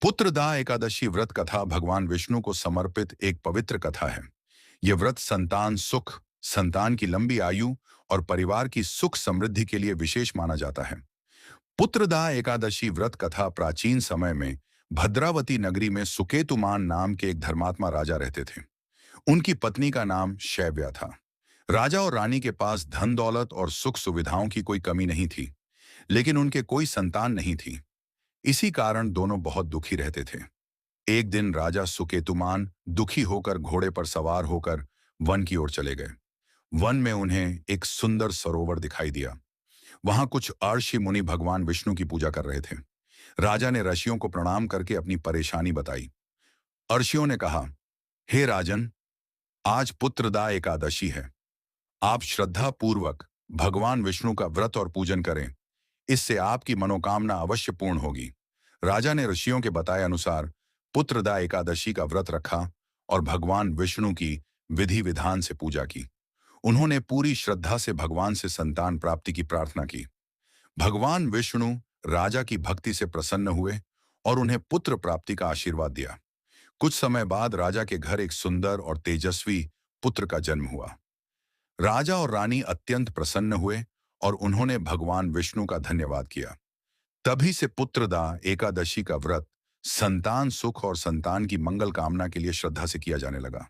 पुत्रदा एकादशी व्रत कथा भगवान विष्णु को समर्पित एक पवित्र कथा है। यह व्रत संतान सुख, संतान की लंबी आयु और परिवार की सुख समृद्धि के लिए विशेष माना जाता है। पुत्रदा एकादशी व्रत कथा प्राचीन समय में भद्रावती नगरी में सुकेतुमान नाम के एक धर्मात्मा राजा रहते थे। उनकी पत्नी का नाम शैव्या था। राजा और रानी के पास धन दौलत और सुख सुविधाओं की कोई कमी नहीं थी, लेकिन उनके कोई संतान नहीं थी। इसी कारण दोनों बहुत दुखी रहते थे। एक दिन राजा सुकेतुमान दुखी होकर घोड़े पर सवार होकर वन की ओर चले गए। वन में उन्हें एक सुंदर सरोवर दिखाई दिया। वहां कुछ अर्षि मुनि भगवान विष्णु की पूजा कर रहे थे। राजा ने ऋषियों को प्रणाम करके अपनी परेशानी बताई। अर्षियों ने कहा, हे राजन, आज पुत्रदा एकादशी है। आप श्रद्धा पूर्वक भगवान विष्णु का व्रत और पूजन करें। इससे आपकी मनोकामना अवश्य पूर्ण होगी। राजा ने ऋषियों के बताए अनुसार पुत्रदा एकादशी का व्रत रखा और भगवान विष्णु की विधि विधान से पूजा की। उन्होंने पूरी श्रद्धा से भगवान से संतान प्राप्ति की प्रार्थना की। भगवान विष्णु राजा की भक्ति से प्रसन्न हुए और उन्हें पुत्र प्राप्ति का आशीर्वाद दिया। कुछ समय बाद राजा के घर एक सुंदर और तेजस्वी पुत्र का जन्म हुआ। राजा और रानी अत्यंत प्रसन्न हुए और उन्होंने भगवान विष्णु का धन्यवाद किया। तभी से पुत्रदा एकादशी का व्रत संतान सुख और संतान की मंगल कामना के लिए श्रद्धा से किया जाने लगा।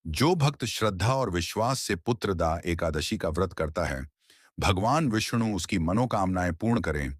जो भक्त श्रद्धा और विश्वास से पुत्रदा एकादशी का व्रत करता है, भगवान विष्णु उसकी मनोकामनाएं पूर्ण करें